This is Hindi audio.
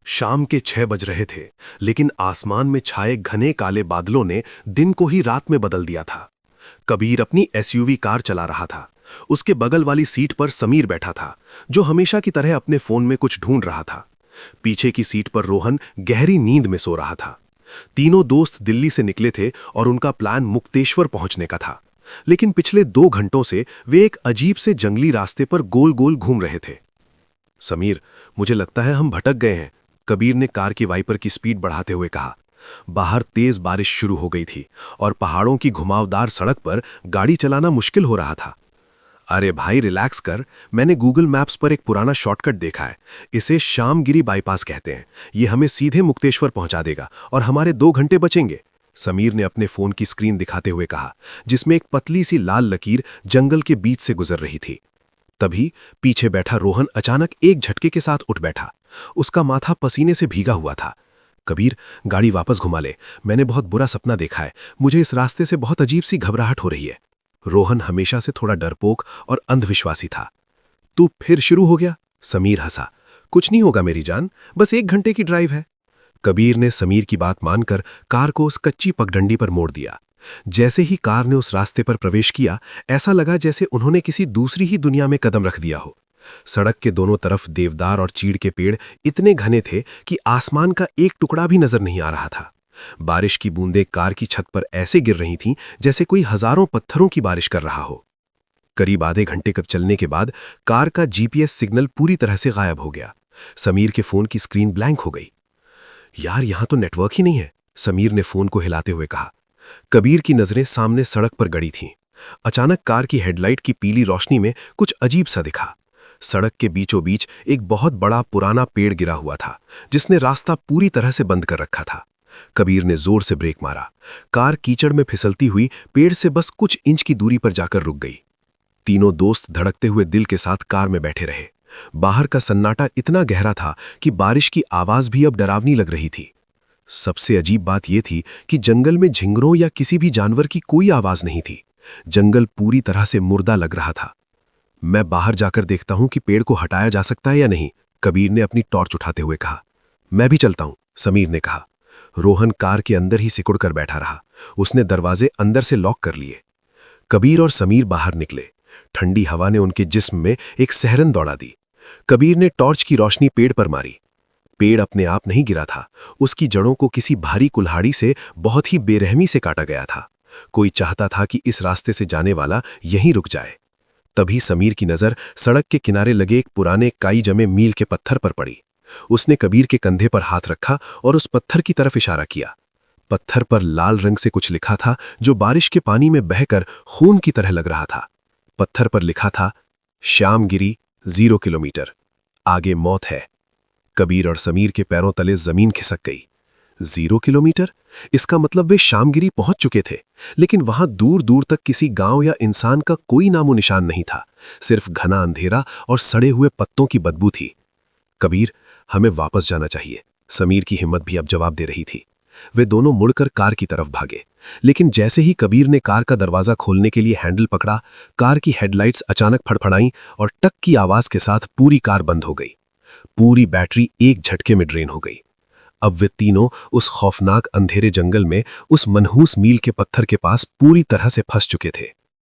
शाम के 6 बज रहे थे, लेकिन आसमान में छाए घने काले बादलों ने दिन को ही रात में बदल दिया था। कबीर अपनी एसयूवी कार चला रहा था। उसके बगल वाली सीट पर समीर बैठा था, जो हमेशा की तरह अपने फोन में कुछ ढूंढ रहा था। पीछे की सीट पर रोहन गहरी नींद में सो रहा था। तीनों दोस्त दिल्ली से निकले थे और उनका प्लान मुक्तेश्वर पहुंचने का था, लेकिन पिछले 2 घंटों से वे एक अजीब से जंगली रास्ते पर गोल गोल घूम रहे थे। समीर, मुझे लगता है हम भटक गए हैं, कबीर ने कार की वाइपर की स्पीड बढ़ाते हुए कहा। बाहर तेज बारिश शुरू हो गई थी और पहाड़ों की घुमावदार सड़क पर गाड़ी चलाना मुश्किल हो रहा था। अरे भाई रिलैक्स कर, मैंने गूगल मैप्स पर एक पुराना शॉर्टकट देखा है। इसे श्यामगिरी बाईपास कहते हैं। ये हमें सीधे मुक्तेश्वर पहुंचा देगा और हमारे 2 घंटे बचेंगे, समीर ने अपने फोन की स्क्रीन दिखाते हुए कहा, जिसमें एक पतली सी लाल लकीर जंगल के बीच से गुजर रही थी। तभी पीछे बैठा रोहन अचानक एक झटके के साथ उठ बैठा। उसका माथा पसीने से भीगा हुआ था। कबीर, गाड़ी वापस घुमा ले, मैंने बहुत बुरा सपना देखा है। मुझे इस रास्ते से बहुत अजीब सी घबराहट हो रही है। रोहन हमेशा से थोड़ा डरपोक और अंधविश्वासी था। तू फिर शुरू हो गया? समीर हंसा। कुछ नहीं होगा मेरी जान, बस 1 घंटे की ड्राइव है। कबीर ने समीर की बात मानकर कार को उस कच्ची पगडंडी पर मोड़ दिया। जैसे ही कार ने उस रास्ते पर प्रवेश किया, ऐसा लगा जैसे उन्होंने किसी दूसरी ही दुनिया में कदम रख दिया हो। सड़क के दोनों तरफ देवदार और चीड़ के पेड़ इतने घने थे कि आसमान का एक टुकड़ा भी नजर नहीं आ रहा था। बारिश की बूंदें कार की छत पर ऐसे गिर रही थीं जैसे कोई हजारों पत्थरों की बारिश कर रहा हो। करीब आधे घंटे कब चलने के बाद कार का जीपीएस सिग्नल पूरी तरह से गायब हो गया। समीर के फोन की स्क्रीन ब्लैंक हो गई। यार, यहां तो नेटवर्क ही नहीं है, समीर ने फोन को हिलाते हुए कहा। कबीर की नजरें सामने सड़क पर गड़ी थीं। अचानक कार की हेडलाइट की पीली रोशनी में कुछ अजीब सा दिखा। सड़क के बीचों बीच एक बहुत बड़ा पुराना पेड़ गिरा हुआ था, जिसने रास्ता पूरी तरह से बंद कर रखा था। कबीर ने जोर से ब्रेक मारा। कार कीचड़ में फिसलती हुई पेड़ से बस कुछ इंच की दूरी पर जाकर रुक गई। तीनों दोस्त धड़कते हुए दिल के साथ कार में बैठे रहे। बाहर का सन्नाटा इतना गहरा था कि बारिश की आवाज भी अब डरावनी लग रही थी। सबसे अजीब बात यह थी कि जंगल में झिंगरों या किसी भी जानवर की कोई आवाज नहीं थी। जंगल पूरी तरह से मुर्दा लग रहा था। मैं बाहर जाकर देखता हूं कि पेड़ को हटाया जा सकता है या नहीं, कबीर ने अपनी टॉर्च उठाते हुए कहा। मैं भी चलता हूं, समीर ने कहा। रोहन कार के अंदर ही सिकुड़ कर बैठा रहा। उसने दरवाजे अंदर से लॉक कर लिए। कबीर और समीर बाहर निकले। ठंडी हवा ने उनके जिस्म में एक सहरन दौड़ा दी। कबीर ने टॉर्च की रोशनी पेड़ पर मारी। पेड़ अपने आप नहीं गिरा था, उसकी जड़ों को किसी भारी कुल्हाड़ी से बहुत ही बेरहमी से काटा गया था। कोई चाहता था कि इस रास्ते से जाने वाला यहीं रुक जाए। तभी समीर की नजर सड़क के किनारे लगे एक पुराने काई जमे मील के पत्थर पर पड़ी। उसने कबीर के कंधे पर हाथ रखा और उस पत्थर की तरफ इशारा किया। पत्थर पर लाल रंग से कुछ लिखा था, जो बारिश के पानी में बहकर खून की तरह लग रहा था। पत्थर पर लिखा था, श्यामगिरी 0 किलोमीटर, आगे मौत है। कबीर और समीर के पैरों तले जमीन खिसक गई। 0 किलोमीटर? इसका मतलब वे श्यामगिरी पहुंच चुके थे, लेकिन वहां दूर दूर तक किसी गांव या इंसान का कोई नामो निशान नहीं था। सिर्फ घना अंधेरा और सड़े हुए पत्तों की बदबू थी। कबीर, हमें वापस जाना चाहिए, समीर की हिम्मत भी अब जवाब दे रही थी। वे दोनों मुड़कर कार की तरफ भागे, लेकिन जैसे ही कबीर ने कार का दरवाजा खोलने के लिए हैंडल पकड़ा, कार की हेडलाइट्स अचानक फड़फड़ाईं और टक की आवाज के साथ पूरी कार बंद हो गई। पूरी बैटरी एक झटके में ड्रेन हो गई। अब वे तीनों उस खौफनाक अंधेरे जंगल में उस मनहूस मील के पत्थर के पास पूरी तरह से फंस चुके थे।